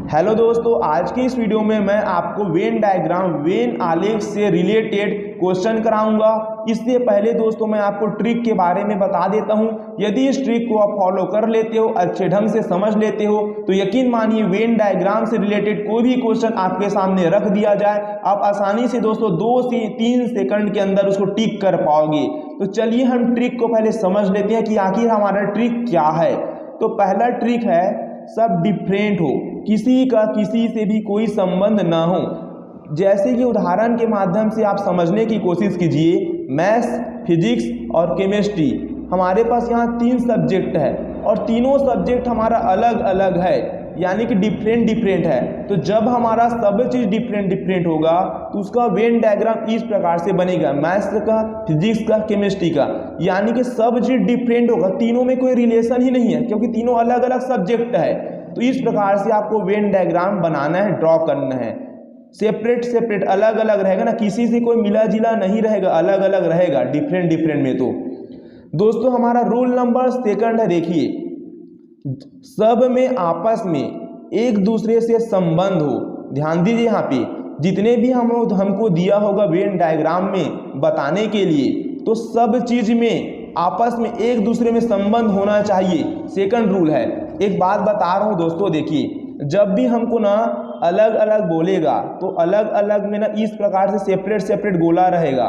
Hello दोस्तों, आज की इस वीडियो में मैं आपको वेन डायग्राम, वेन आलेख से रिलेटेड क्वेश्चन कराऊंगा। इससे पहले दोस्तों मैं आपको ट्रिक के बारे में बता देता हूं। यदि इस ट्रिक को आप फॉलो कर लेते हो, अच्छे ढंग से समझ लेते हो, तो यकीन मानिए वेन डायग्राम से रिलेटेड कोई भी क्वेश्चन आपके सामने रख दिया जाए, आप आसानी से दोस्तों 2 से 3 सेकंड के अंदर उसको टिक कर पाओगे। तो चलिए हम ट्रिक को पहले समझ लेते हैं कि आखिर हमारा ट्रिक क्या है। तो पहला ट्रिक है, सब डिफरेंट हो, किसी का किसी से भी कोई संबंध ना हो। जैसे कि उदाहरण के माध्यम से आप समझने की कोशिश कीजिए। मैथ्स, फिजिक्स और केमिस्ट्री, हमारे पास यहाँ 3 सब्जेक्ट है और तीनों सब्जेक्ट हमारा अलग अलग है, यानी कि डिफरेंट है। तो जब हमारा सब चीज़ डिफरेंट होगा तो उसका वेन डायग्राम इस प्रकार से बनेगा, मैथ्स का, फिजिक्स का, केमिस्ट्री का, यानी कि सब चीज़ डिफरेंट होगा, तीनों में कोई रिलेशन ही नहीं है क्योंकि तीनों अलग अलग सब्जेक्ट है। तो इस प्रकार से आपको वेन डायग्राम बनाना है, ड्रॉ करना है। सेपरेट अलग अलग रहेगा ना, किसी से कोई मिला जिला नहीं रहेगा, अलग अलग रहेगा डिफरेंट में। तो दोस्तों हमारा रूल नंबर सेकंड है, देखिए, सब में आपस में एक दूसरे से संबंध हो। ध्यान दीजिए, यहाँ पे जितने भी हमको दिया होगा वेन डायग्राम में बताने के लिए, तो सब चीज में आपस में एक दूसरे में संबंध होना चाहिए, सेकंड रूल है। एक बात बता रहा हूँ दोस्तों, देखिए, जब भी हमको ना अलग अलग बोलेगा तो अलग अलग में ना इस प्रकार से सेपरेट गोला रहेगा,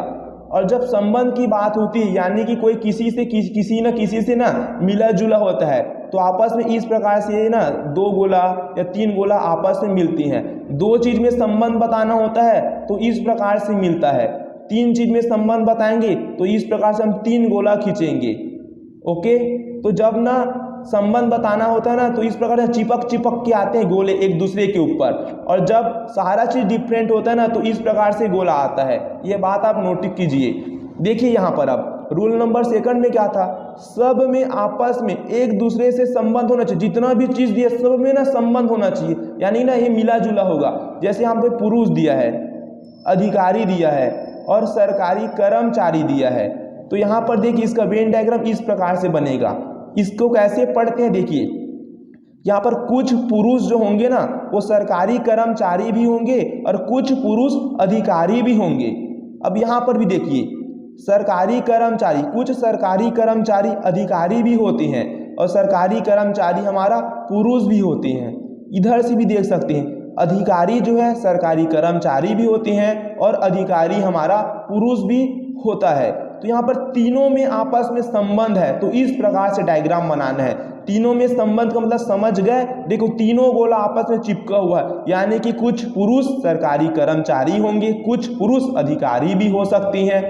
और जब संबंध की बात होती है यानी कि कोई किसी से किसी न किसी से ना मिला जुला होता है, तो आपस में इस प्रकार से ना 2 गोला या 3 गोला आपस में मिलती हैं। 2 चीज में संबंध बताना होता है तो इस प्रकार से मिलता है, 3 चीज में संबंध बताएंगे तो इस प्रकार से हम 3 गोला खींचेंगे। ओके, तो जब ना संबंध बताना होता है ना तो इस प्रकार से चिपक के आते हैं गोले एक दूसरे के ऊपर, और जब सारा चीज डिफरेंट होता है ना तो इस प्रकार से गोला आता है। ये बात आप नोट कीजिए। देखिए यहाँ पर अब रूल नंबर सेकंड में क्या था, सब में आपस में एक दूसरे से संबंध होना चाहिए। जितना भी चीज दिया सब में ना संबंध होना चाहिए, यानी ना ये मिला जुला होगा। जैसे यहाँ पे पुरुष दिया है, अधिकारी दिया है और सरकारी कर्मचारी दिया है, तो यहाँ पर देखिए इसका वेन डायग्राम इस प्रकार से बनेगा। इसको कैसे पढ़ते हैं, देखिए, यहाँ पर कुछ पुरुष जो होंगे ना वो सरकारी कर्मचारी भी होंगे और कुछ पुरुष अधिकारी भी होंगे। अब यहाँ पर भी देखिए, सरकारी कर्मचारी, कुछ सरकारी कर्मचारी अधिकारी भी होते हैं और सरकारी कर्मचारी हमारा पुरुष भी होते हैं। इधर से भी देख सकते हैं, अधिकारी जो है सरकारी कर्मचारी भी होते हैं और अधिकारी हमारा पुरुष भी होता है। तो यहाँ पर तीनों में आपस में संबंध है, तो इस प्रकार से डायग्राम बनाना है। तीनों में संबंध का मतलब समझ गए। देखो तीनों गोला आपस में चिपका हुआ है, यानी कि कुछ पुरुष सरकारी कर्मचारी होंगे, कुछ पुरुष अधिकारी भी हो सकती हैं,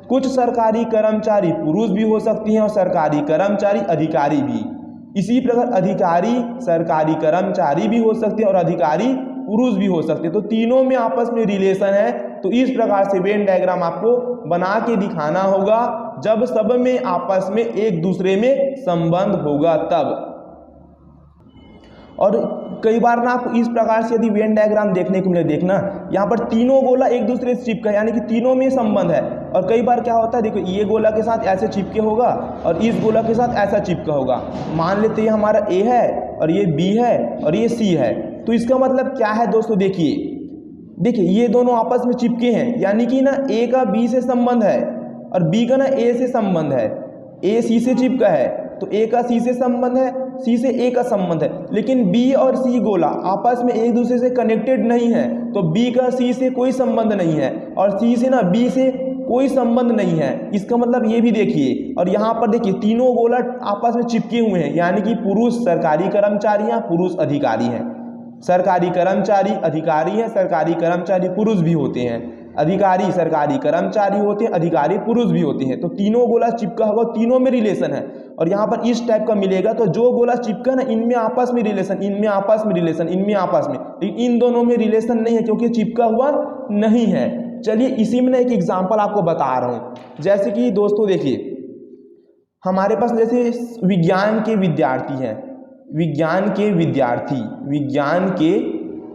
कुछ सरकारी कर्मचारी पुरुष भी हो सकती हैं और सरकारी कर्मचारी अधिकारी भी। इसी प्रकार अधिकारी सरकारी कर्मचारी भी हो सकते हैं और अधिकारी पुरुष भी हो सकते हैं। तो तीनों में आपस में रिलेशन है, तो इस प्रकार से वेन डायग्राम आपको बना के दिखाना होगा जब सब में आपस में एक दूसरे में संबंध होगा तब। और कई बार ना आपको इस प्रकार से यदि वेन डायग्राम देखने को मिले, देखना यहाँ पर तीनों गोला एक दूसरे से चिपका, यानी कि तीनों में संबंध है। और कई बार क्या होता है, देखो, ये गोला के साथ ऐसे चिपके होगा और इस गोला के साथ ऐसा चिपका होगा। मान लेते हैं हमारा ए है और ये बी है और ये सी है, तो इसका मतलब क्या है दोस्तों, देखिए ये दोनों आपस में चिपके हैं, यानी कि ना ए का बी से संबंध है और बी का ना ए से संबंध है। ए सी से चिपका है तो ए का सी से संबंध है, सी से ए का संबंध है। लेकिन बी और सी गोला आपस में एक दूसरे से कनेक्टेड नहीं है, तो बी का सी से कोई संबंध नहीं है और सी से ना बी से कोई संबंध नहीं है। इसका मतलब ये भी देखिए, और यहाँ पर देखिए तीनों गोला आपस में चिपके हुए हैं, यानी कि पुरुष सरकारी कर्मचारी, पुरुष अधिकारी हैं। सरकारी कर्मचारी अधिकारी हैं, सरकारी कर्मचारी पुरुष भी होते हैं, अधिकारी सरकारी कर्मचारी होते हैं, अधिकारी पुरुष भी होते हैं। तो तीनों गोला चिपका होगा, तीनों में रिलेशन है। और यहाँ पर इस टाइप का मिलेगा, तो जो गोला चिपका ना इनमें आपस में रिलेशन, इनमें आपस में रिलेशन, इनमें आपस में, लेकिन इन दोनों में रिलेशन नहीं है क्योंकि चिपका हुआ नहीं है। चलिए इसी में ना एक एग्जाम्पल आपको बता रहा हूँ। जैसे कि दोस्तों देखिए, हमारे पास जैसे विज्ञान के विद्यार्थी हैं, विज्ञान के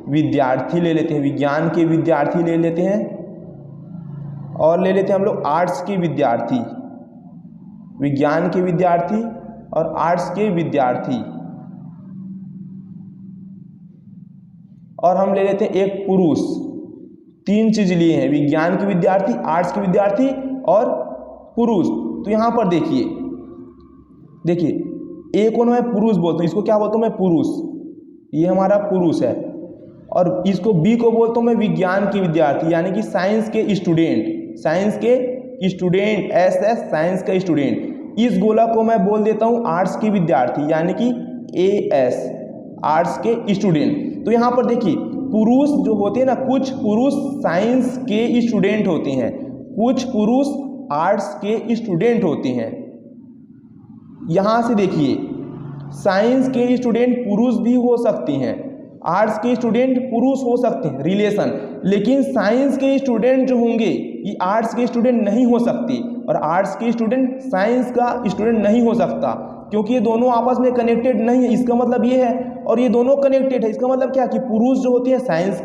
विद्यार्थी ले लेते हैं, विज्ञान के विद्यार्थी ले लेते हैं, और ले लेते हैं हम लोग आर्ट्स के विद्यार्थी, विज्ञान के विद्यार्थी और आर्ट्स के विद्यार्थी। और हम ले लेते हैं एक पुरुष। 3 चीज लिए हैं, विज्ञान के विद्यार्थी, आर्ट्स के विद्यार्थी और पुरुष। तो यहाँ पर देखिए ए को मैं पुरुष बोलता हूँ, इसको क्या बोलता हूँ मैं पुरुष, ये हमारा पुरुष है। और इसको बी को बोलता हूँ मैं विज्ञान के विद्यार्थी यानी कि साइंस के स्टूडेंट, साइंस का स्टूडेंट। इस गोला को मैं बोल देता हूँ आर्ट्स के विद्यार्थी यानी कि एस, आर्ट्स के स्टूडेंट। तो यहाँ पर देखिए पुरुष जो होते हैं ना, कुछ पुरुष साइंस के स्टूडेंट होते हैं, कुछ पुरुष आर्ट्स के स्टूडेंट होते हैं। यहाँ से देखिए साइंस के स्टूडेंट पुरुष भी हो सकते हैं, आर्ट्स के स्टूडेंट पुरुष हो सकते हैं, रिलेशन। लेकिन साइंस के स्टूडेंट जो होंगे ये आर्ट्स के स्टूडेंट नहीं हो सकते और आर्ट्स के स्टूडेंट साइंस का स्टूडेंट नहीं हो सकता, क्योंकि ये दोनों आपस में कनेक्टेड नहीं है। इसका मतलब ये है, और ये दोनों कनेक्टेड है। इसका मतलब क्या कि पुरुष जो होते हैं साइंस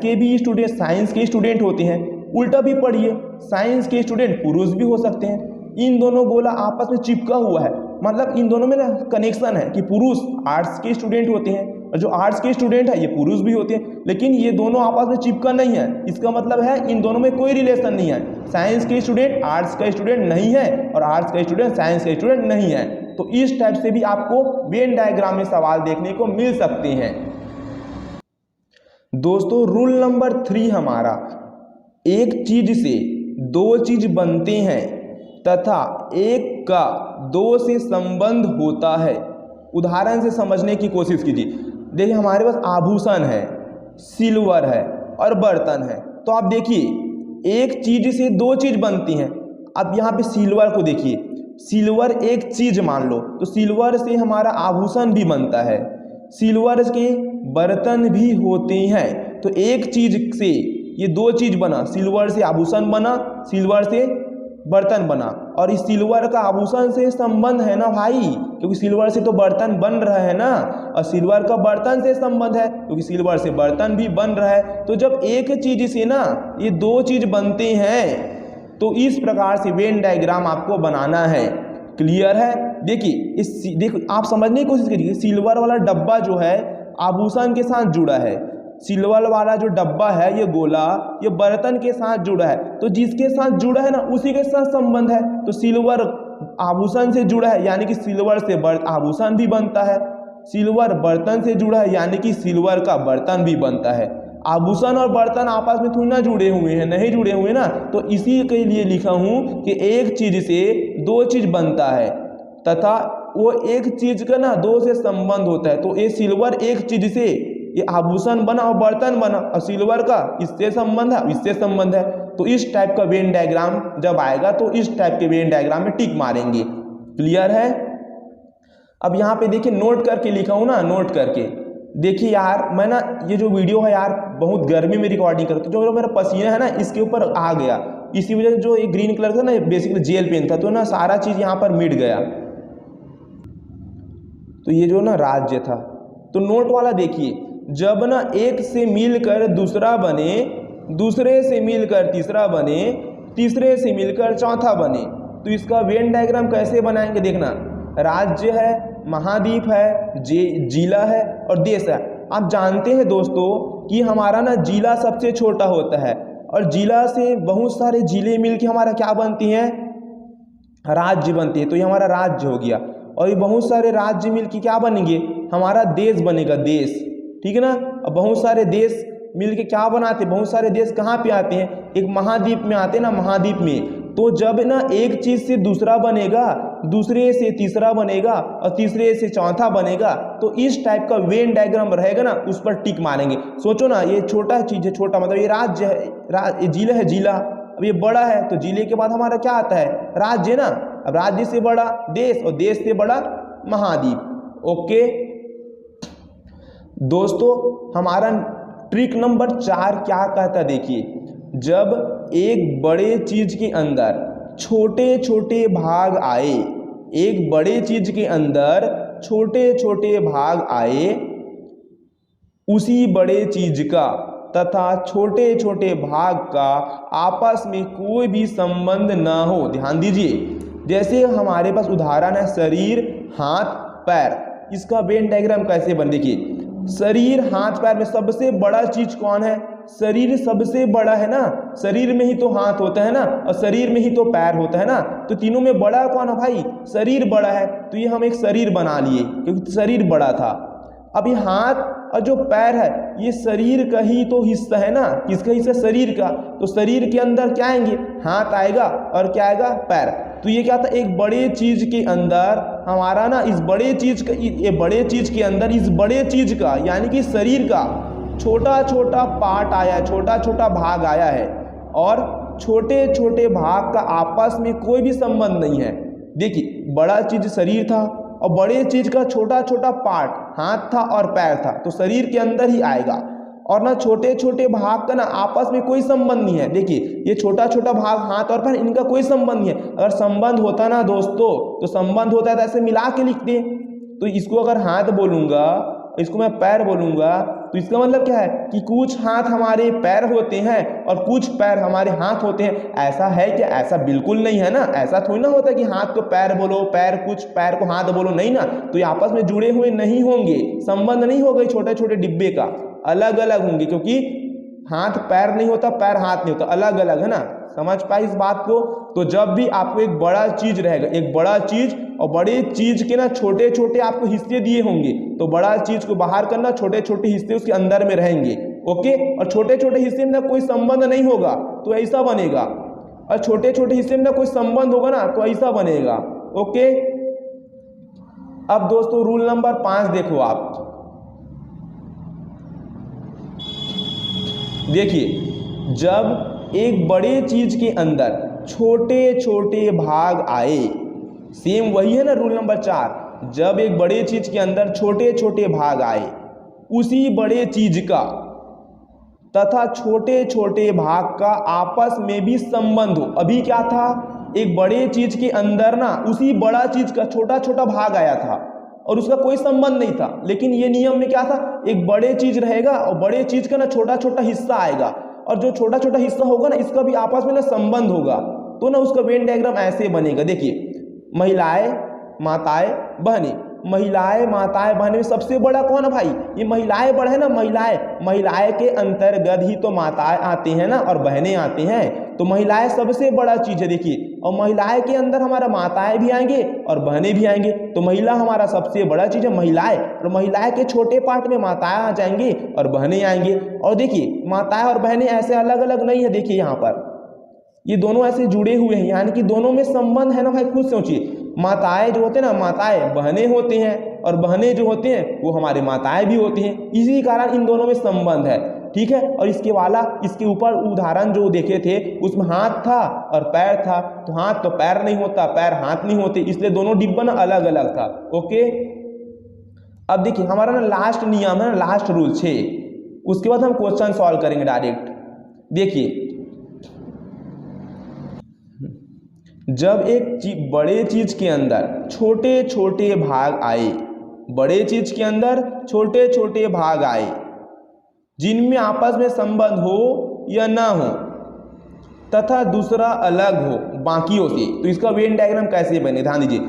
के स्टूडेंट होते हैं। उल्टा भी पढ़िए, साइंस के स्टूडेंट पुरुष भी हो सकते हैं। इन दोनों गोला आपस में चिपका हुआ है, मतलब इन दोनों में ना कनेक्शन है कि पुरुष आर्ट्स के स्टूडेंट होते हैं और जो आर्ट्स के स्टूडेंट है ये पुरुष भी होते हैं, लेकिन ये दोनों आपस में चिपका नहीं है। इसका मतलब है इन दोनों में कोई रिलेशन नहीं है। साइंस के स्टूडेंट आर्ट्स का स्टूडेंट नहीं है और आर्ट्स का स्टूडेंट साइंस का स्टूडेंट नहीं है। तो इस टाइप से भी आपको वेन डायग्राम में सवाल देखने को मिल सकते हैं। दोस्तों रूल नंबर 3 हमारा, एक चीज से 2 चीज बनते हैं तथा एक का 2 से संबंध होता है। उदाहरण से समझने की कोशिश कीजिए। देखिए हमारे पास आभूषण है, सिल्वर है और बर्तन है। तो आप देखिए एक चीज से 2 चीज बनती हैं। अब यहाँ पे सिल्वर को देखिए, सिल्वर एक चीज मान लो, तो सिल्वर से हमारा आभूषण भी बनता है, सिल्वर के बर्तन भी होते हैं। तो एक चीज से ये 2 चीज बना, सिल्वर से आभूषण बना, सिल्वर से बर्तन बना। और इस सिल्वर का आभूषण से संबंध है ना भाई, क्योंकि सिल्वर से तो बर्तन बन रहा है ना, और सिल्वर का बर्तन से संबंध है क्योंकि सिल्वर से बर्तन भी बन रहा है। तो जब एक चीज से ना ये 2 चीज बनते हैं तो इस प्रकार से वेन डायग्राम आपको बनाना है। क्लियर है? देखिए देखो आप समझने की कोशिश कीजिए। सिल्वर वाला डब्बा जो है आभूषण के साथ जुड़ा है, सिल्वर वाला जो डब्बा है ये गोला ये बर्तन के साथ जुड़ा है। तो जिसके साथ जुड़ा है ना उसी के साथ संबंध है। तो सिल्वर आभूषण से जुड़ा है यानी कि सिल्वर से आभूषण भी बनता है, सिल्वर बर्तन से जुड़ा है यानी कि सिल्वर का बर्तन भी बनता है। आभूषण और बर्तन आपस में थोड़ी ना जुड़े हुए हैं, नहीं जुड़े हुए ना। तो इसी के लिए लिखा हूँ कि एक चीज से 2 चीज बनता है तथा वो एक चीज का ना 2 से संबंध होता है। तो ये सिल्वर एक चीज से ये आभूषण बना और बर्तन बना, और सिल्वर का इससे संबंध है, इससे संबंध है। तो इस टाइप का वेन डायग्राम जब आएगा तो इस टाइप के वेन डायग्राम में टिक मारेंगे। क्लियर है? अब यहाँ पे देखिए नोट करके लिखा हूँ ना, नोट करके देखिए यार। मैं ना ये जो वीडियो है यार बहुत गर्मी में रिकॉर्डिंग करता हूँ, जो मेरा पसीना है ना इसके ऊपर आ गया, इसी वजह से जो ये ग्रीन कलर था ना बेसिकली जेल पेन था, तो ना सारा चीज यहाँ पर मिट गया। तो ये जो ना राज्य था, तो नोट वाला देखिए, जब ना एक से मिलकर दूसरा बने, दूसरे से मिलकर तीसरा बने, तीसरे से मिलकर चौथा बने, तो इसका वेन डायग्राम कैसे बनाएंगे देखना। राज्य है, महाद्वीप है, जिला है और देश है। आप जानते हैं दोस्तों कि हमारा ना जिला सबसे छोटा होता है और जिला से बहुत सारे जिले मिलके हमारा क्या बनती हैं, राज्य बनती है। तो ये हमारा राज्य हो गया, और ये बहुत सारे राज्य मिलके क्या बनेंगे, हमारा देश बनेगा, देश। ठीक है ना? अब बहुत सारे देश मिलके क्या बनाते हैं, बहुत सारे देश कहाँ पे आते हैं, एक महाद्वीप में आते हैं ना, महाद्वीप में। तो जब ना एक चीज से दूसरा बनेगा, दूसरे से तीसरा बनेगा और तीसरे से चौथा बनेगा, तो इस टाइप का वेन डायग्राम रहेगा ना, उस पर टिक मारेंगे। सोचो ना, ये छोटा चीज है, छोटा मतलब ये राज्य है, ये जिला है, जिला। अब ये बड़ा है तो जिले के बाद हमारा क्या आता है, राज्य ना। अब राज्य से बड़ा देश और देश से बड़ा महाद्वीप। ओके दोस्तों, हमारा ट्रिक नंबर 4 क्या कहता देखिए, जब एक बड़े चीज के अंदर छोटे छोटे भाग आए, एक बड़े चीज के अंदर छोटे छोटे भाग आए, उसी बड़े चीज का तथा छोटे छोटे भाग का आपस में कोई भी संबंध ना हो। ध्यान दीजिए, जैसे हमारे पास उदाहरण है शरीर, हाथ, पैर। इसका वेन डायग्राम कैसे बन, देखिए शरीर हाथ पैर में सबसे बड़ा चीज कौन है? शरीर सबसे बड़ा है ना, शरीर में ही तो हाथ होता है ना, और शरीर में ही तो पैर होता है ना, तो तीनों में बड़ा कौन है भाई? शरीर बड़ा है, तो ये हम एक शरीर बना लिए क्योंकि शरीर बड़ा था। अब ये हाथ और जो पैर है ये शरीर का ही तो हिस्सा है ना, किसका हिस्सा? शरीर का। तो शरीर के अंदर क्या आएंगे? हाथ आएगा और क्या आएगा? पैर। तो ये क्या था? एक बड़े चीज के अंदर हमारा ना, इस बड़े चीज का, ये बड़े चीज के अंदर इस बड़े चीज का यानी कि शरीर का छोटा छोटा पार्ट आया है, छोटा छोटा भाग आया है, और छोटे छोटे भाग का आपस में कोई भी संबंध नहीं है। देखिए बड़ा चीज शरीर था और बड़े चीज का छोटा छोटा पार्ट हाथ था और पैर था, तो शरीर के अंदर ही आएगा। और ना छोटे छोटे भाग का ना आपस में कोई संबंध नहीं है। देखिए ये छोटा छोटा भाग हाथ और पैर, इनका कोई संबंध नहीं है। अगर संबंध होता ना दोस्तों, तो संबंध होता है तो ऐसे मिला के लिखते। तो इसको अगर हाथ बोलूंगा, इसको मैं पैर बोलूंगा, तो इसका मतलब क्या है कि कुछ हाथ हमारे पैर होते हैं और कुछ पैर हमारे हाथ होते हैं। ऐसा है क्या? ऐसा बिल्कुल नहीं है ना। ऐसा थोड़ी ना होता कि हाथ को पैर बोलो, पैर कुछ पैर को हाथ बोलो, नहीं ना। तो ये आपस में जुड़े हुए नहीं होंगे, संबंध नहीं होगा छोटे छोटे डिब्बे का, अलग अलग होंगे, क्योंकि हाथ पैर नहीं होता, पैर हाथ नहीं होता, अलग अलग है ना। समझ पाए इस बात को? तो जब भी आपको एक बड़ा चीज रहेगा, एक बड़ा चीज और बड़े चीज के ना छोटे छोटे आपको हिस्से दिए होंगे, तो बड़ा चीज को बाहर करना, छोटे छोटे हिस्से उसके अंदर में रहेंगे। ओके, और छोटे छोटे हिस्से में ना कोई संबंध नहीं होगा तो ऐसा बनेगा, और छोटे छोटे हिस्से में ना कोई संबंध होगा ना तो ऐसा बनेगा। ओके, अब दोस्तों रूल नंबर 5 देखो आप। देखिए जब एक बड़े चीज के अंदर छोटे छोटे भाग आए, सेम वही है ना रूल नंबर 4। जब एक बड़े चीज के अंदर छोटे छोटे भाग आए, उसी बड़े चीज का तथा छोटे छोटे भाग का आपस में भी संबंध हो। अभी क्या था? एक बड़े चीज के अंदर ना उसी बड़ा चीज का छोटा छोटा भाग आया था और उसका कोई संबंध नहीं था। लेकिन ये नियम में क्या था? एक बड़े चीज रहेगा और बड़े चीज का ना छोटा छोटा हिस्सा आएगा, और जो छोटा छोटा हिस्सा होगा ना इसका भी आपस में ना संबंध होगा, तो ना उसका वेन डायग्राम ऐसे बनेगा। देखिए महिलाएं, माताएं, बहनें। महिलाएं, माताएं, बहनें में सबसे बड़ा कौन है भाई? ये महिलाएं बड़ा है ना। महिलाएं के अंतर्गत ही तो माताएं आती हैं ना, और बहनें आती हैं, तो महिलाएं सबसे बड़ा चीज है। देखिए, और महिलाएं के अंदर हमारा माताएं भी आएंगे और बहनें भी आएंगे, तो महिला हमारा सबसे बड़ा चीज है महिलाएं, और महिलाएं के छोटे पार्ट में माताएं आ जाएंगी और बहनें आएंगे। और देखिए माताएं और बहनें ऐसे अलग अलग नहीं है, देखिए यहाँ पर ये दोनों ऐसे जुड़े हुए हैं, यानी कि दोनों में संबंध है ना भाई। खुद सोचिए, माताएं जो होते हैं ना, माताएं बहनें होती हैं, और बहनें जो होते हैं वो हमारे माताएं भी होती हैं, इसी कारण इन दोनों में संबंध है। ठीक है, और इसके ऊपर उदाहरण जो देखे थे उसमें हाथ था और पैर था, तो हाथ तो पैर नहीं होता, पैर हाथ नहीं होते, इसलिए दोनों डिब्बा ना अलग अलग था। ओके, अब देखिए हमारा ना लास्ट नियम है ना, लास्ट रूल 6, उसके बाद हम क्वेश्चन सॉल्व करेंगे डायरेक्ट। देखिए जब एक बड़े चीज के अंदर छोटे छोटे भाग आए, बड़े चीज के अंदर छोटे छोटे भाग आए जिनमें आपस में संबंध हो या ना हो तथा दूसरा अलग हो बाकियों से, तो इसका वेन डायग्राम कैसे बने? ध्यान दीजिए,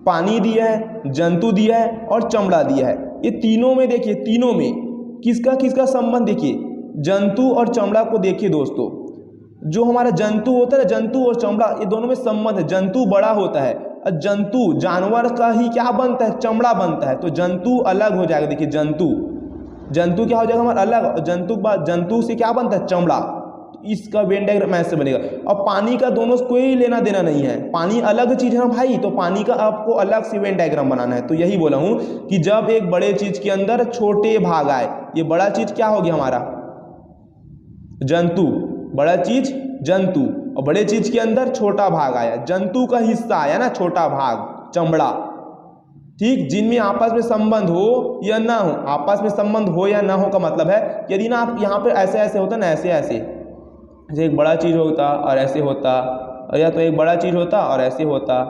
पानी दिया है, जंतु दिया है और चमड़ा दिया है। ये तीनों में देखिए, तीनों में किसका किसका संबंध? देखिए जंतु और चमड़ा को देखिए दोस्तों, जो हमारा जंतु होता है ना, जंतु और चमड़ा, ये दोनों में संबंध है। जंतु बड़ा होता है और जंतु जानवर का ही क्या बनता है? चमड़ा बनता है, तो जंतु अलग हो जाएगा। देखिए जंतु क्या हो जाएगा हमारा? अलग। जंतु से क्या बनता है? चमड़ा। तो इसका वेन डायग्राम ऐसे बनेगा। और पानी का दोनों से कोई लेना देना नहीं है, पानी अलग चीज है ना भाई, तो पानी का आपको अलग से वेन डायग्राम बनाना है। तो यही बोला हूं कि जब एक बड़े चीज के अंदर छोटे भाग आए, ये बड़ा चीज क्या हो गया हमारा? जंतु। बड़ा चीज जंतु, और बड़े चीज के अंदर छोटा भाग आया, जंतु का हिस्सा आया ना, छोटा भाग चमड़ा। ठीक, जिनमें आपस में संबंध हो या ना हो, आपस में संबंध हो या ना हो का मतलब है यदि ना आप यहाँ पे ऐसे ऐसे होता ना, ऐसे ऐसे, जैसे एक बड़ा चीज होता और ऐसे होता, और या तो एक बड़ा चीज होता और ऐसे होता,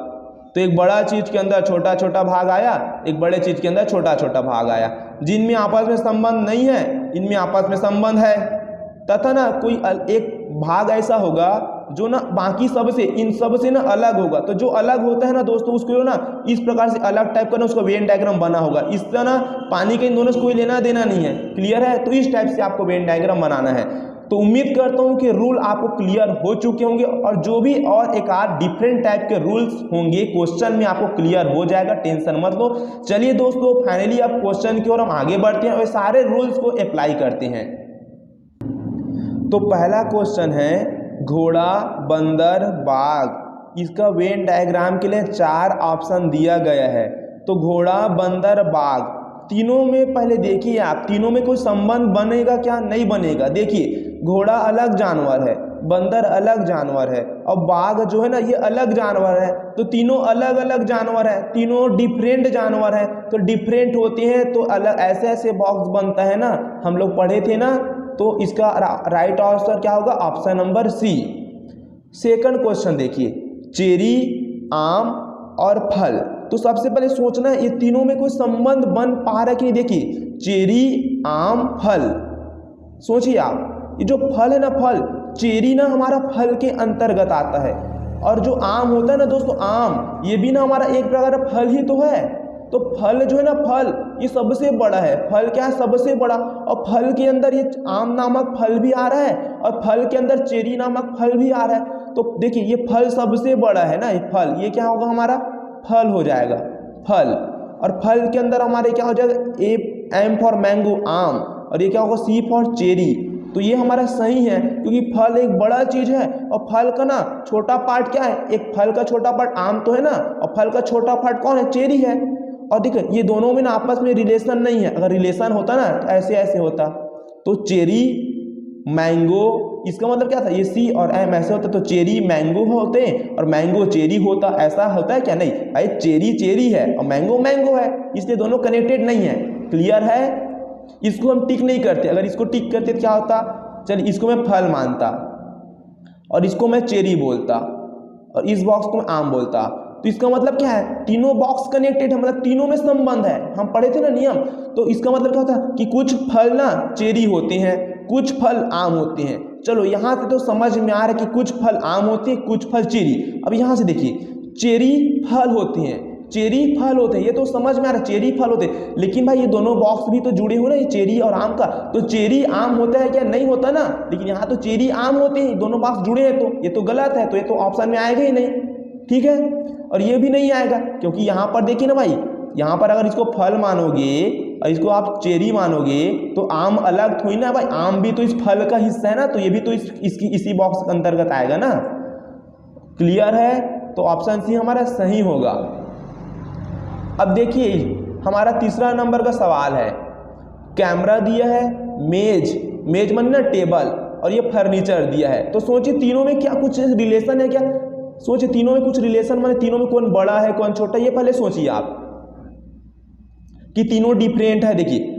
तो एक बड़ा चीज के अंदर छोटा छोटा भाग आया, एक बड़े चीज के अंदर छोटा छोटा भाग आया, जिनमें आपस में संबंध नहीं है, इनमें आपस में संबंध है। तथा ना कोई एक भाग ऐसा होगा जो ना बाकी सबसे इन सब से ना अलग होगा। तो जो अलग होता है ना दोस्तों उसको ना इस प्रकार से अलग टाइप का ना उसका वेन डायग्राम बना होगा। इसका ना पानी का इन दोनों से कोई लेना देना नहीं है। क्लियर है? तो इस टाइप से आपको वेन डायग्राम बनाना है। तो उम्मीद करता हूं कि रूल आपको क्लियर हो चुके होंगे और जो भी और एक आध डिफरेंट टाइप के रूल्स होंगे क्वेश्चन में आपको क्लियर हो जाएगा, टेंशन मत लो। चलिए दोस्तों फाइनली अब क्वेश्चन की ओर हम आगे बढ़ते हैं और सारे रूल्स को अप्लाई करते हैं। तो पहला क्वेश्चन है घोड़ा, बंदर, बाघ। इसका वेन डायग्राम के लिए 4 ऑप्शन दिया गया है। तो घोड़ा, बंदर, बाघ तीनों में पहले देखिए आप तीनों में कोई संबंध बनेगा क्या? नहीं बनेगा। देखिए घोड़ा अलग जानवर है, बंदर अलग जानवर है और बाघ जो है ना ये अलग जानवर है। तो तीनों अलग अलग जानवर है, तीनों डिफरेंट जानवर है। तो डिफरेंट होते हैं तो अलग ऐसे ऐसे बॉक्स बनता है ना, हम लोग पढ़े थे ना। तो इसका राइट आंसर क्या होगा? Option number C. Second question देखिए, चेरी, आम और फल। तो सबसे पहले सोचना है ये तीनों में कोई संबंध बन पा रहा है कि नहीं। देखिए चेरी, आम, फल, सोचिए आप ये जो फल है ना, फल चेरी ना हमारा फल के अंतर्गत आता है और जो आम होता है ना दोस्तों, आम ये भी ना हमारा एक प्रकार का फल ही तो है। तो फल जो है ना, फल ये सबसे बड़ा है। फल क्या है? सबसे बड़ा। और फल के अंदर ये आम नामक फल भी आ रहा है और फल के अंदर चेरी नामक फल भी आ रहा है। तो देखिए ये फल सबसे बड़ा है ना, ये फल, ये क्या होगा? हमारा फल हो जाएगा, फल। और फल के अंदर हमारे क्या हो जाएगा? एम फॉर मैंगो, आम, और ये क्या होगा? सी फॉर चेरी। तो ये हमारा सही है क्योंकि फल एक बड़ा चीज है और फल का ना छोटा पार्ट क्या है? एक फल का छोटा पार्ट आम तो है ना, और फल का छोटा पार्ट कौन है? चेरी है। और देखिए ये दोनों में ना आपस में रिलेशन नहीं है। अगर रिलेशन होता ना तो ऐसे ऐसे होता। तो चेरी, मैंगो, इसका मतलब क्या था? ये सी और एम ऐसे होता तो चेरी मैंगो होते और मैंगो चेरी होता। ऐसा होता है क्या? नहीं भाई, चेरी चेरी है और मैंगो मैंगो है, इसलिए दोनों कनेक्टेड नहीं है। क्लियर है? इसको हम टिक नहीं करते। अगर इसको टिक करते तो क्या होता? चलिए इसको मैं फल मानता और इसको मैं चेरी बोलता और इस बॉक्स को मैं आम बोलता। तो इसका मतलब क्या है? तीनों बॉक्स कनेक्टेड है, मतलब तीनों में संबंध है। हम पढ़े थे ना नियम। तो इसका मतलब क्या होता है कि कुछ फल ना चेरी होते हैं, कुछ फल आम होते हैं। चलो यहाँ से तो समझ में आ रहा है कि कुछ फल आम होते हैं, कुछ फल चेरी। अब यहाँ से देखिए चेरी फल होते हैं, चेरी फल होते हैं, ये तो समझ में आ रहा है, चेरी फल होते हैं। लेकिन भाई ये दोनों बॉक्स भी तो जुड़े हुए ना, ये चेरी और आम का। तो चेरी आम होता है क्या? नहीं होता ना। लेकिन यहाँ तो चेरी आम होते हैं, दोनों बॉक्स जुड़े हैं, तो ये तो गलत है। तो ये तो ऑप्शन में आएगा ही नहीं। ठीक है? और ये भी नहीं आएगा क्योंकि यहाँ पर देखिए ना भाई, यहाँ पर अगर इसको फल मानोगे और इसको आप चेरी मानोगे तो आम अलग थोड़ी ना भाई, आम भी तो इस फल का हिस्सा है ना। तो ये भी तो इसी बॉक्स के अंतर्गत आएगा ना। क्लियर है? तो ऑप्शन सी हमारा सही होगा। अब देखिए हमारा तीसरा नंबर का सवाल है। कैमरा दिया है, मेज, मेज माने ना टेबल, और ये फर्नीचर दिया है। तो सोचिए तीनों में क्या कुछ रिलेशन है क्या? सोचिए तीनों में कुछ रिलेशन, माने तीनों में कौन बड़ा है कौन छोटा, ये पहले सोचिए आप कि तीनों डिफरेंट है। देखिए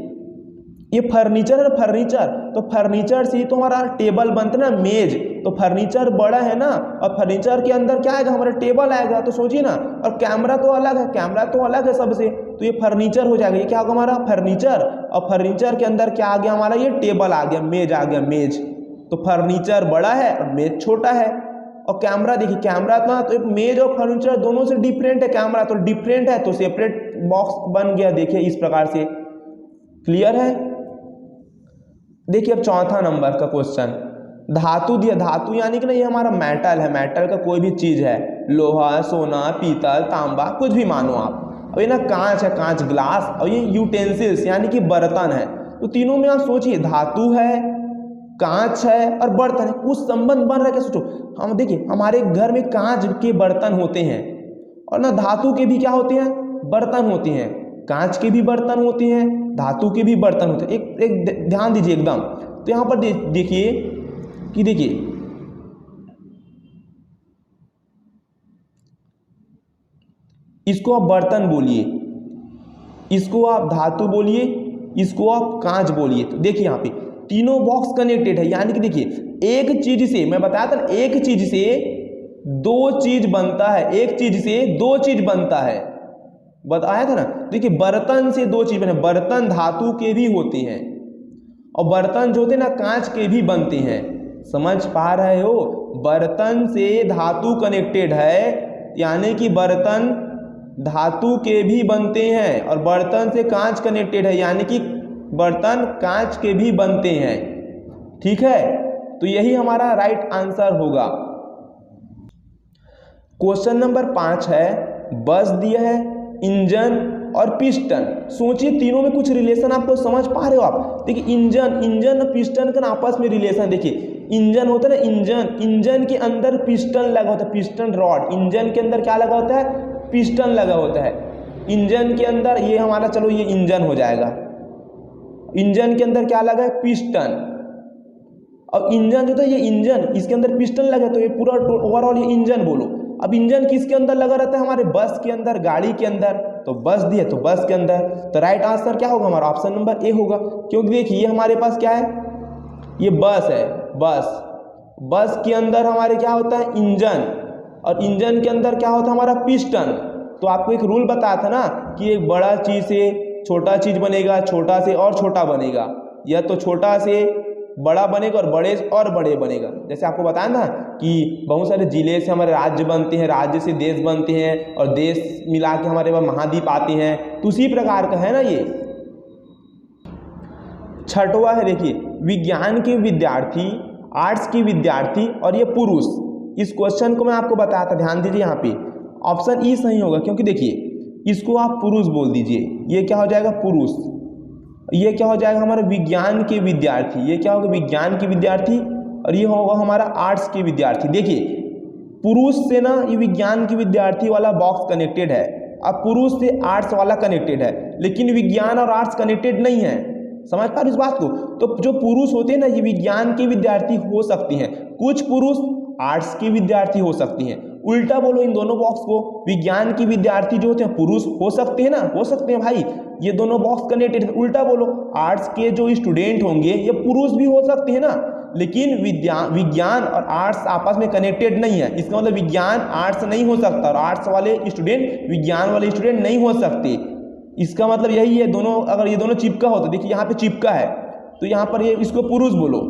ये फर्नीचर है ना, फर्नीचर, तो फर्नीचर से ही तो हमारा टेबल बनता है ना, मेज। तो फर्नीचर बड़ा है ना और फर्नीचर के अंदर क्या आएगा? हमारा टेबल आएगा। तो सोचिए ना, और कैमरा तो अलग है, कैमरा तो अलग है सबसे, तो ये फर्नीचर हो जाएगा। ये क्या होगा? हमारा फर्नीचर। और फर्नीचर के अंदर क्या आ गया? हमारा ये टेबल आ गया, मेज आ गया, मेज। तो फर्नीचर बड़ा है और मेज छोटा है। और कैमरा देखिए, कैमरा ना तो एक मेज और फर्नीचर दोनों से डिफरेंट है, कैमरा तो डिफरेंट है, तो सेपरेट बॉक्स बन गया। देखिए इस प्रकार से। क्लियर है? देखिए अब चौथा नंबर का क्वेश्चन, धातु दिया। धातु यानी कि ना ये हमारा मेटल है, मेटल का कोई भी चीज है, लोहा, सोना, पीतल, तांबा, कुछ भी मानो आप। अब ये ना कांच है, कांच, ग्लास, और ये यूटेंसिल्स यानी कि बर्तन है। तो तीनों में आप सोचिए, धातु है, कांच है और बर्तन है, कुछ संबंध बन रहा है क्या? सोचो। हम देखिए हमारे घर में कांच के बर्तन होते हैं और ना धातु के भी क्या होते हैं? बर्तन होते हैं। कांच के भी बर्तन होते हैं, धातु के भी बर्तन होते हैं। एक ध्यान दीजिए एकदम। तो यहाँ पर देखिए कि देखिए इसको आप बर्तन बोलिए, इसको आप धातु बोलिए, इसको आप कांच बोलिए। तो देखिए यहाँ पे तीनों बॉक्स कनेक्टेड है, यानी कि देखिए एक चीज से, मैं बताया था एक चीज से दो चीज बनता है, एक चीज से दो चीज बनता है, बताया था ना। देखिए बर्तन से दो चीज बने, बर्तन धातु के भी होते हैं और बर्तन जो होते हैं ना कांच के भी बनते हैं। समझ पा रहे हो? बर्तन से धातु कनेक्टेड है, यानी कि बर्तन धातु के भी बनते हैं, और बर्तन से कांच कनेक्टेड है, यानी कि बर्तन कांच के भी बनते हैं। ठीक है, तो यही हमारा राइट आंसर होगा। क्वेश्चन नंबर 5 है, बस दिया है, इंजन और पिस्टन। सोचिए तीनों में कुछ रिलेशन आपको समझ पा रहे हो आप? देखिए इंजन और पिस्टन का आपस में रिलेशन देखिए। इंजन होता है ना, इंजन के अंदर पिस्टन लगा होता है, पिस्टन रॉड। इंजन के अंदर क्या लगा होता है? पिस्टन लगा होता है। इंजन के अंदर ये हमारा, चलो ये इंजन हो जाएगा। इंजन के अंदर क्या लगा है? पिस्टन। अब इंजन जो था ये इंजन, इसके अंदर पिस्टन लगा, तो ये पूरा ओवरऑल ये इंजन बोलो। अब इंजन किसके अंदर लगा रहता है? हमारे बस के अंदर, गाड़ी के अंदर। तो बस दिए तो बस के अंदर। तो राइट आंसर क्या होगा हमारा? ऑप्शन नंबर ए होगा। क्योंकि देखिए ये हमारे पास क्या है? ये बस है, बस के अंदर हमारे क्या होता है? इंजन। और इंजन के अंदर क्या होता है? हमारा पिस्टन। तो आपको एक रूल बताया था ना कि एक बड़ा चीज से छोटा चीज बनेगा, छोटा से और छोटा बनेगा, या तो छोटा से बड़ा बनेगा और बड़े और बड़े बनेगा। जैसे आपको बताया ना कि बहुत सारे जिले से हमारे राज्य बनते हैं, राज्य से देश बनते हैं, और देश मिला के हमारे पास महाद्वीप आते हैं। तो उसी प्रकार का है ना ये। छठवां है, देखिए विज्ञान के विद्यार्थी, आर्ट्स की विद्यार्थी और ये पुरुष। इस क्वेश्चन को मैं आपको बताया था, ध्यान दीजिए यहाँ पे। ऑप्शन ई सही होगा, क्योंकि देखिए इसको आप पुरुष बोल दीजिए, ये क्या हो जाएगा? पुरुष। ये क्या हो जाएगा? हमारा विज्ञान के विद्यार्थी। ये क्या होगा? विज्ञान के विद्यार्थी। और ये होगा हमारा आर्ट्स के विद्यार्थी। देखिए पुरुष से ना ये विज्ञान के विद्यार्थी वाला बॉक्स कनेक्टेड है, अब पुरुष से आर्ट्स वाला कनेक्टेड है, लेकिन विज्ञान और आर्ट्स कनेक्टेड नहीं है। समझ पा रहे इस बात को? तो जो पुरुष होते हैं ना, ये विज्ञान के विद्यार्थी हो सकती हैं, कुछ पुरुष आर्ट्स के विद्यार्थी हो सकती हैं। उल्टा बोलो इन दोनों बॉक्स को, विज्ञान के विद्यार्थी जो होते हैं पुरुष हो सकते हैं ना, हो सकते हैं भाई, ये दोनों बॉक्स कनेक्टेड है। उल्टा बोलो, आर्ट्स के जो स्टूडेंट होंगे ये पुरुष भी हो सकते हैं ना, लेकिन विज्ञान और आर्ट्स आपस में कनेक्टेड नहीं है। इसका मतलब विज्ञान आर्ट्स नहीं हो सकता और आर्ट्स वाले स्टूडेंट विज्ञान वाले स्टूडेंट नहीं हो सकते। इसका मतलब यही है, दोनों अगर ये दोनों चिपका होता, देखिए यहाँ पे चिपका है, तो यहाँ पर ये इसको पुरुष बोलो,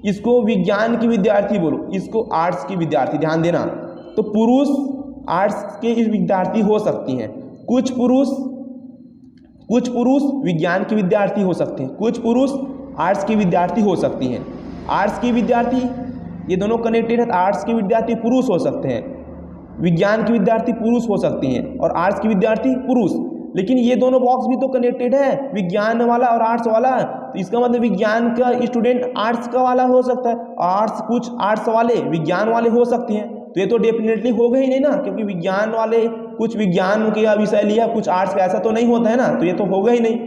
इसको विज्ञान की विद्यार्थी बोलो, इसको आर्ट्स की विद्यार्थी। ध्यान देना, तो पुरुष आर्ट्स के विद्यार्थी हो सकती हैं, कुछ पुरुष विज्ञान के विद्यार्थी हो सकते हैं, कुछ पुरुष आर्ट्स के विद्यार्थी हो सकती हैं। आर्ट्स के विद्यार्थी, ये दोनों कनेक्टेड है, आर्ट्स के विद्यार्थी पुरुष हो सकते हैं, विज्ञान के विद्यार्थी पुरुष हो सकते हैं, और आर्ट्स के विद्यार्थी पुरुष। लेकिन ये दोनों बॉक्स भी तो कनेक्टेड है, विज्ञान वाला और आर्ट्स वाला। तो इसका मतलब विज्ञान का स्टूडेंट आर्ट्स का वाला हो सकता है, और कुछ आर्ट्स वाले विज्ञान वाले हो सकते हैं। तो ये तो डेफिनेटली होगा ही नहीं ना, क्योंकि विज्ञान वाले कुछ विज्ञान के विषय लिया, कुछ आर्ट्स का, ऐसा तो नहीं होता है ना, तो ये तो होगा ही नहीं।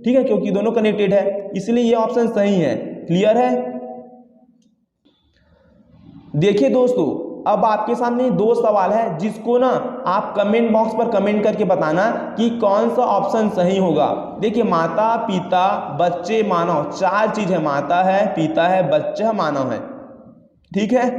ठीक है, क्योंकि दोनों कनेक्टेड है, इसलिए ये ऑप्शन सही है। क्लियर है? देखिए दोस्तों, अब आपके सामने दो सवाल है, जिसको ना आप कमेंट बॉक्स पर कमेंट करके बताना कि कौन सा ऑप्शन सही होगा। देखिए माता, पिता, बच्चे, मानव, चार चीज है, माता है, पिता है, बच्चा है, मानव है। ठीक है,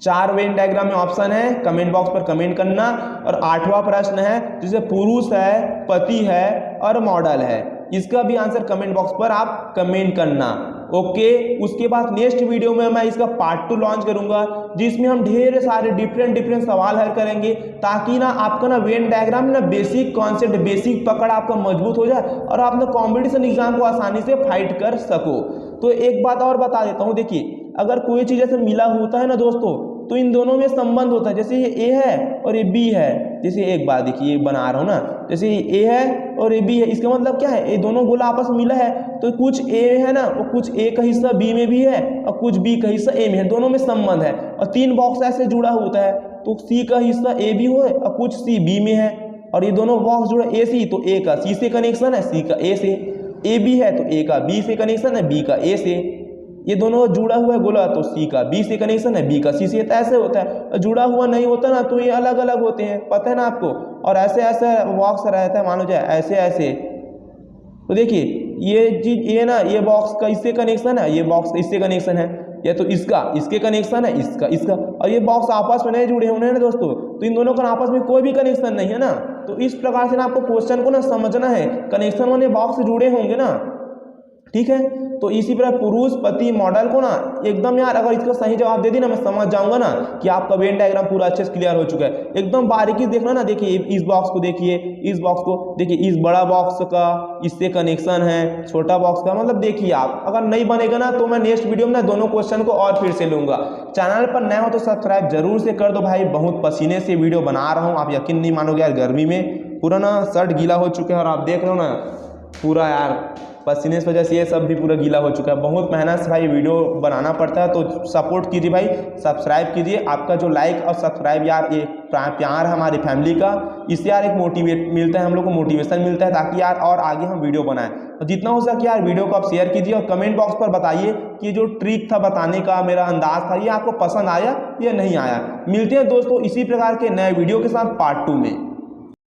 चार वेन डायग्राम में ऑप्शन है, कमेंट बॉक्स पर कमेंट करना। और 8वां प्रश्न है, जिसे पुरुष है, पति है और मॉडल है, इसका भी आंसर कमेंट बॉक्स पर आप कमेंट करना। ओके, उसके बाद नेक्स्ट वीडियो में मैं इसका पार्ट 2 लॉन्च करूंगा, जिसमें हम ढेर सारे डिफरेंट सवाल हल करेंगे, ताकि ना आपका ना वेन डायग्राम ना बेसिक कॉन्सेप्ट, बेसिक पकड़ आपका मजबूत हो जाए और आप ना कॉम्पिटिशन एग्जाम को आसानी से फाइट कर सको। तो एक बात और बता देता हूँ, देखिए अगर कोई चीज़ ऐसे मिला होता है ना दोस्तों, तो इन दोनों में संबंध होता है। जैसे ये ए है और ये बी है, जैसे एक बात देखिए, ये बना रहा हूँ ना, जैसे ये ए है और ये बी है, इसका मतलब क्या है? ये दोनों गोला आपस में मिला है, तो कुछ ए है ना, वो कुछ ए का हिस्सा बी में भी है और कुछ बी का हिस्सा ए में है, दोनों में संबंध है। और 3 बॉक्स ऐसे जुड़ा होता है, तो सी का हिस्सा ए भी हो और कुछ सी बी में है, और ये दोनों बॉक्स जुड़ा ए सी, तो ए का सी से कनेक्शन है, सी का ए से। ए बी है तो ए का बी से कनेक्शन है, बी का ए से। ये दोनों जुड़ा हुआ है गोला, तो सी का बी से कनेक्शन है, बी का सी से। ऐसे होता है, जुड़ा हुआ नहीं होता ना, तो ये अलग अलग होते हैं, पता है ना आपको। और ऐसे ऐसे बॉक्स रहता है, मानो जाए ऐसे ऐसे। तो देखिए ये चीज, ये ना, ये बॉक्स का इससे कनेक्शन है, ये बॉक्स का इससे कनेक्शन है, या तो इसका इसके कनेक्शन है, इसका। और ये बॉक्स आपस में नहीं जुड़े होने हैं ना दोस्तों, तो इन दोनों का आपस में कोई भी कनेक्शन नहीं है ना। तो इस प्रकार से ना आपको क्वेश्चन को ना समझना है, कनेक्शन वाले बॉक्स जुड़े होंगे ना। ठीक है, तो इसी प्रकार पुरुष पति मॉडल को ना एकदम यार अगर इसका सही जवाब दे दी ना मैं समझ जाऊंगा ना कि आपका वेन डायग्राम पूरा अच्छे से क्लियर हो चुका है। एकदम बारीकी से देखना ना, देखिए इस बॉक्स को देखिए, इस बॉक्स को देखिए, इस बड़ा बॉक्स का इससे कनेक्शन है, छोटा बॉक्स का, मतलब देखिए आप अगर नहीं बनेगा ना तो मैं नेक्स्ट वीडियो में ना दोनों क्वेश्चन को और फिर से लूंगा। चैनल पर नए हो तो सब्सक्राइब जरूर से कर दो भाई, बहुत पसीने से वीडियो बना रहा हूँ, आप यकीन नहीं मानोगे यार, गर्मी में पूरा ना शर्ट गीला हो चुका है और आप देख रहे हो ना पूरा यार पसीने की वजह से ये सब भी पूरा गीला हो चुका है। बहुत मेहनत से भाई वीडियो बनाना पड़ता है, तो सपोर्ट कीजिए भाई, सब्सक्राइब कीजिए। आपका जो लाइक और सब्सक्राइब यार ये प्यार है हमारी फैमिली का, इससे यार एक मोटिवेट मिलता है, हम लोग को मोटिवेशन मिलता है ताकि यार और आगे हम वीडियो बनाएं। तो जितना हो सके यार वीडियो को आप शेयर कीजिए और कमेंट बॉक्स पर बताइए कि जो ट्रिक था बताने का, मेरा अंदाज था, ये आपको पसंद आया या नहीं आया। मिलते हैं दोस्तों इसी प्रकार के नए वीडियो के साथ पार्ट 2 में।